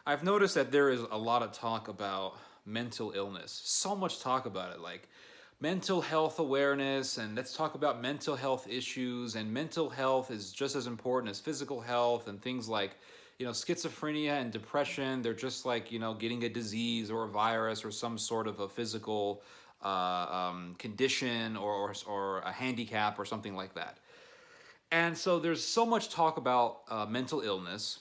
I've noticed that there is a lot of talk about mental illness. So much talk about it, like mental health awareness, and let's talk about mental health issues. And mental health is just as important as physical health, and things like, schizophrenia and depression. They're just like, getting a disease or a virus or some sort of a physical condition or a handicap or something like that. And so there's so much talk about mental illness.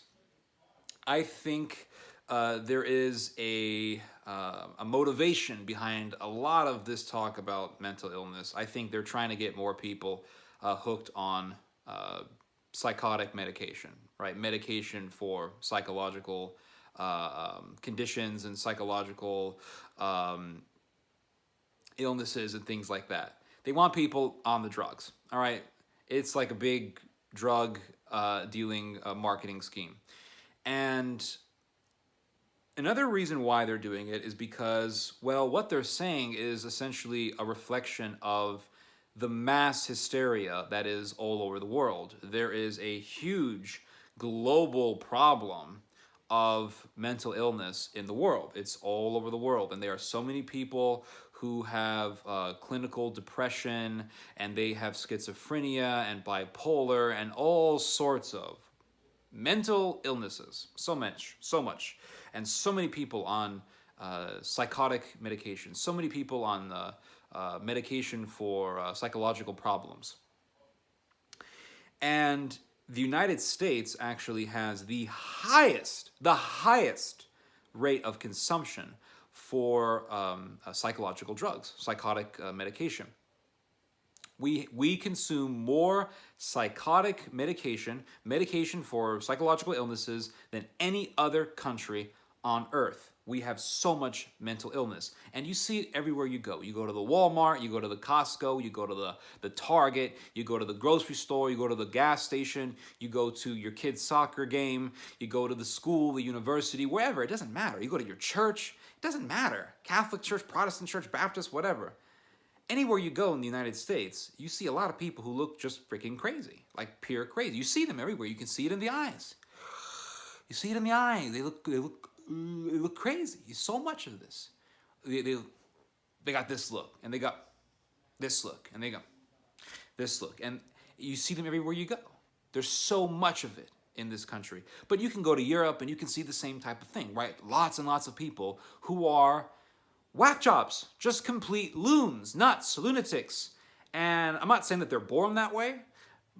I think there is a motivation behind a lot of this talk about mental illness. I think they're trying to get more people hooked on uh, psychotic medication, right? Medication for psychological conditions and psychological um, illnesses and things like that. They want people on the drugs, all right? It's like a big drug dealing marketing scheme. And another reason why they're doing it is because, well, what they're saying is essentially a reflection of the mass hysteria that is all over the world. There is a huge global problem of mental illness in the world. It's all over the world, and there are so many people who have clinical depression, and they have schizophrenia and bipolar and all sorts of mental illnesses. So much, so much, and so many people on psychotic medication. So many people on medication for psychological problems. And the United States actually has the highest rate of consumption for psychological drugs, psychotic medication. We consume more psychotic medication for psychological illnesses than any other country on earth. We have so much mental illness. And you see it everywhere you go. You go to the Walmart, you go to the Costco, you go to the Target, you go to the grocery store, you go to the gas station, you go to your kid's soccer game, you go to the school, the university, wherever. It doesn't matter. You go to your church, it doesn't matter. Catholic church, Protestant church, Baptist, whatever. Anywhere you go in the United States, you see a lot of people who look just freaking crazy, like pure crazy. You see them everywhere. You can see it in the eyes. You see it in the eyes. They look crazy. So much of this. They, they, they got this look, and they got this look, and they got this look. And you see them everywhere you go. There's so much of it in this country. But you can go to Europe and you can see the same type of thing, right? Lots and lots of people who are whack jobs, just complete loons, nuts, lunatics. And I'm not saying that they're born that way,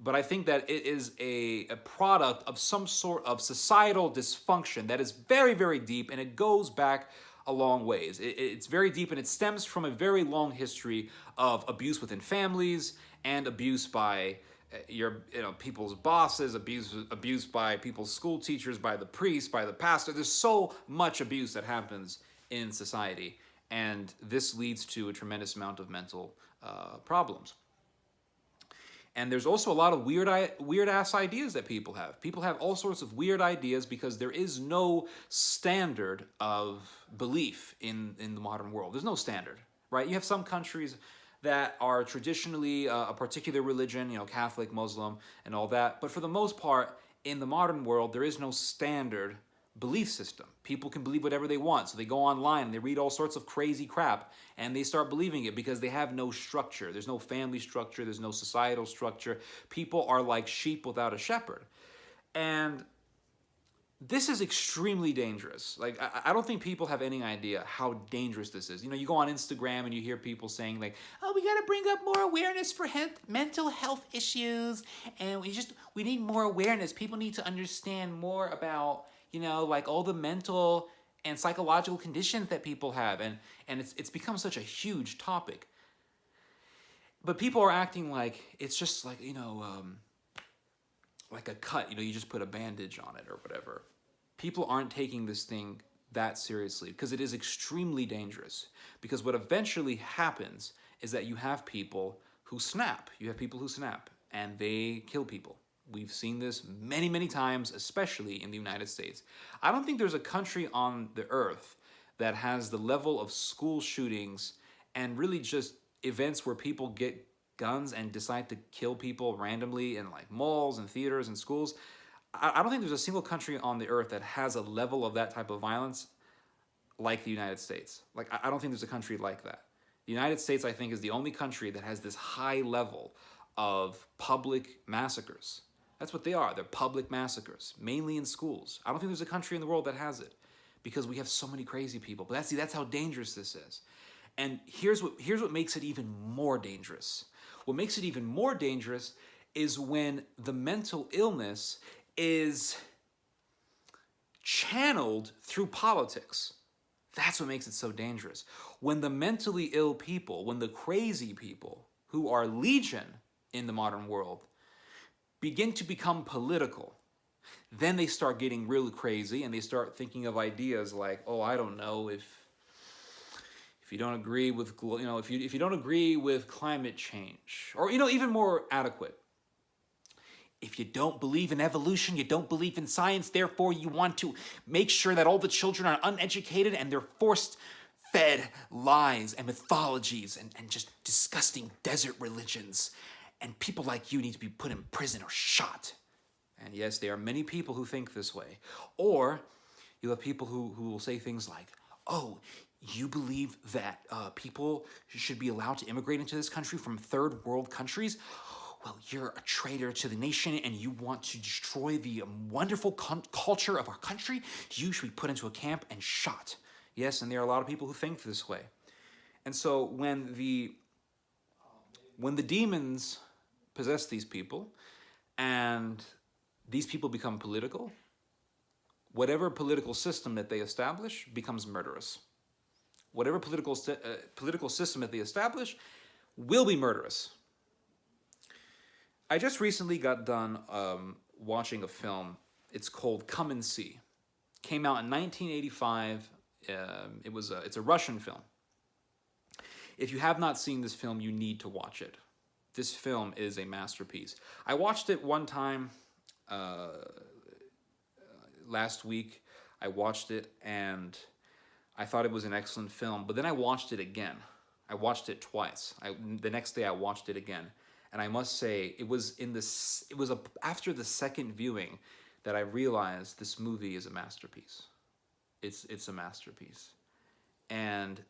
but I think that it is a product of some sort of societal dysfunction that is very, very deep, and it goes back a long ways. It's very deep, and it stems from a very long history of abuse within families and abuse by people's bosses, abuse by people's school teachers, by the priest, by the pastor. There's so much abuse that happens in society, and this leads to a tremendous amount of mental problems. And there's also a lot of weird ass ideas that people have. People have all sorts of weird ideas because there is no standard of belief in the modern world. There's no standard, right? You have some countries that are traditionally a particular religion, Catholic, Muslim, and all that. But for the most part, in the modern world, there is no standard belief system. People can believe whatever they want. So they go online and they read all sorts of crazy crap and they start believing it because they have no structure. There's no family structure, there's no societal structure. People are like sheep without a shepherd. And this is extremely dangerous. Like, I don't think people have any idea how dangerous this is. You go on Instagram and you hear people saying like, "Oh, we got to bring up more awareness for mental health issues, and we need more awareness. People need to understand more about like all the mental and psychological conditions that people have, and it's become such a huge topic. But people are acting like it's just like like a cut. You just put a bandage on it or whatever. People aren't taking this thing that seriously because it is extremely dangerous. Because what eventually happens is that you have people who snap. You have people who snap and they kill people. We've seen this many, many times, especially in the United States. I don't think there's a country on the earth that has the level of school shootings and really just events where people get guns and decide to kill people randomly in like malls and theaters and schools. I don't think there's a single country on the earth that has a level of that type of violence like the United States. Like, I don't think there's a country like that. The United States, I think, is the only country that has this high level of public massacres. That's what they are. They're public massacres, mainly in schools. I don't think there's a country in the world that has it because we have so many crazy people. But that's how dangerous this is. And here's what makes it even more dangerous. What makes it even more dangerous is when the mental illness is channeled through politics. That's what makes it so dangerous. When the mentally ill people, when the crazy people, who are legion in the modern world, begin to become political, then they start getting really crazy and they start thinking of ideas like, oh, I don't know, if you don't agree with, if you don't agree with climate change, or, even more adequate, if you don't believe in evolution, you don't believe in science, therefore you want to make sure that all the children are uneducated and they're forced fed lies and mythologies and just disgusting desert religions. And people like you need to be put in prison or shot. And yes, there are many people who think this way. Or you'll have people who will say things like, oh, you believe that people should be allowed to immigrate into this country from third world countries? Well, you're a traitor to the nation and you want to destroy the wonderful culture of our country. You should be put into a camp and shot. Yes, and there are a lot of people who think this way. And so when the demons possess these people and these people become political, whatever political system that they establish becomes murderous. Whatever political system that they establish will be murderous. I just recently got done watching a film. It's called Come and See. Came out in 1985. It's a Russian film. If you have not seen this film, you need to watch it. This film is a masterpiece. I watched it one time last week. I watched it and I thought it was an excellent film. But then I watched it again. I watched it twice. The next day I watched it again. And I must say, after the second viewing that I realized this movie is a masterpiece. It's a masterpiece. And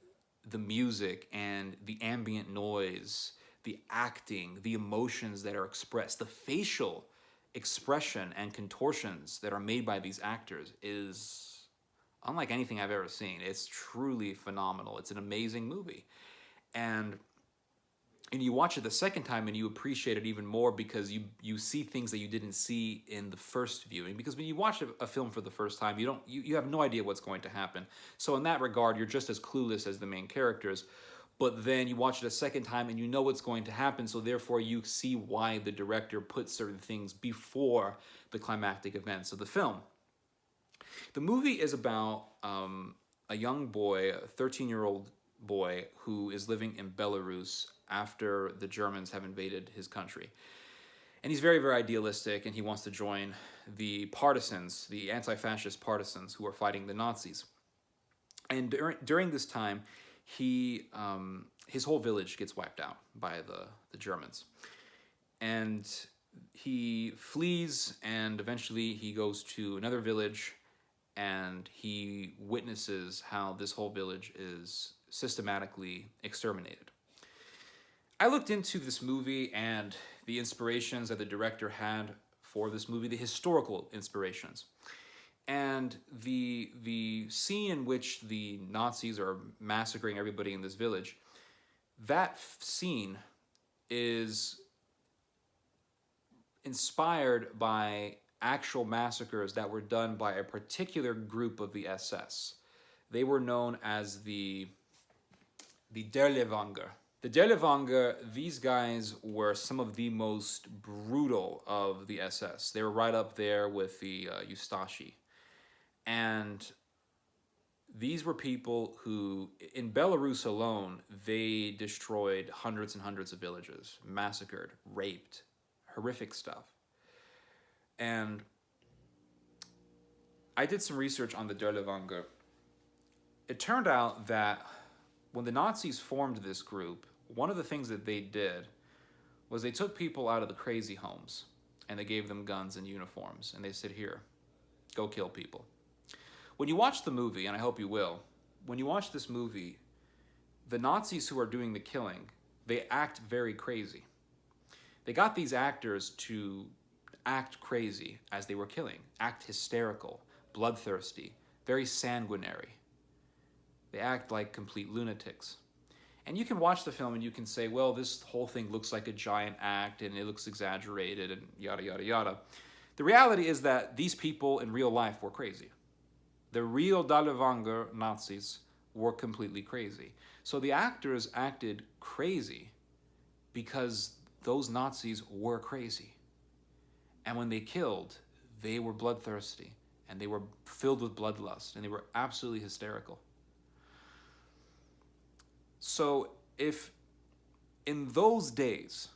the music and the ambient noise, the acting, the emotions that are expressed, the facial expression and contortions that are made by these actors is unlike anything I've ever seen. It's truly phenomenal. It's an amazing movie. And you watch it the second time and you appreciate it even more because you see things that you didn't see in the first viewing. Because when you watch a film for the first time, you have no idea what's going to happen. So in that regard, you're just as clueless as the main characters. But then you watch it a second time and you know what's going to happen. So therefore, you see why the director put certain things before the climactic events of the film. The movie is about a young boy, a 13-year-old boy, who is living in Belarus after the Germans have invaded his country. And he's very, very idealistic, and he wants to join the partisans, the anti-fascist partisans who are fighting the Nazis. And during this time, his whole village gets wiped out by the Germans. And he flees, and eventually he goes to another village, and he witnesses how this whole village is systematically exterminated. I looked into this movie and the inspirations that the director had for this movie, the historical inspirations. And the scene in which the Nazis are massacring everybody in this village, that scene is inspired by actual massacres that were done by a particular group of the SS. They were known as the Dirlewanger. The Dirlewanger, these guys were some of the most brutal of the SS. They were right up there with the Ustashi. And these were people who, in Belarus alone, they destroyed hundreds and hundreds of villages, massacred, raped, horrific stuff. And I did some research on the Dirlewanger. It turned out that when the Nazis formed this group, one of the things that they did was they took people out of the crazy homes and they gave them guns and uniforms, and they said, here, go kill people. When you watch the movie, and I hope you will, when you watch this movie, the Nazis who are doing the killing, they act very crazy. They got these actors to act crazy as they were killing, act hysterical, bloodthirsty, very sanguinary. They act like complete lunatics. And you can watch the film and you can say, well, this whole thing looks like a giant act and it looks exaggerated and yada, yada, yada. The reality is that these people in real life were crazy. The real Dallewanger Nazis were completely crazy. So the actors acted crazy because those Nazis were crazy. And when they killed, they were bloodthirsty and they were filled with bloodlust and they were absolutely hysterical. So if in those days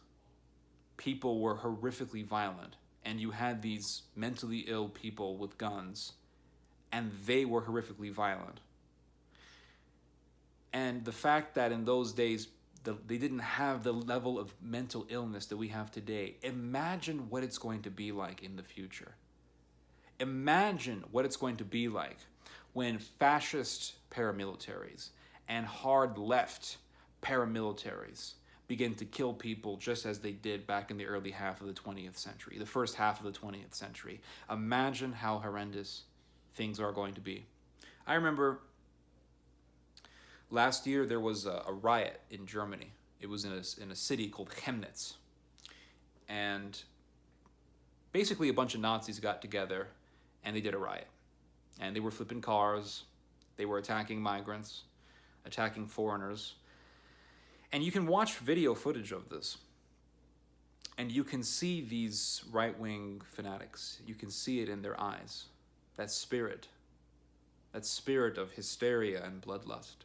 people were horrifically violent and you had these mentally ill people with guns and they were horrifically violent, and the fact that in those days they didn't have the level of mental illness that we have today, imagine what it's going to be like in the future. Imagine what it's going to be like when fascist paramilitaries and hard left paramilitaries begin to kill people just as they did back in the early half of the 20th century, the first half of the 20th century. Imagine how horrendous things are going to be. I remember last year there was a riot in Germany. It was in a city called Chemnitz. And basically a bunch of Nazis got together and they did a riot. And they were flipping cars, they were attacking migrants, attacking foreigners. And you can watch video footage of this. And you can see these right-wing fanatics. You can see it in their eyes. That spirit of hysteria and bloodlust.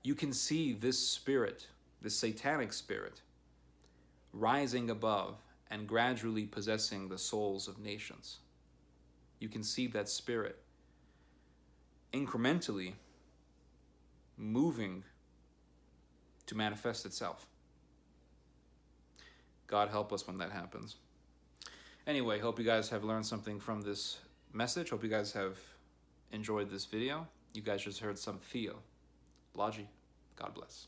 You can see this spirit, this satanic spirit, rising above and gradually possessing the souls of nations. You can see that spirit incrementally moving to manifest itself. God help us when that happens. Anyway, hope you guys have learned something from this message. Hope you guys have enjoyed this video. You guys just heard some theology. God bless.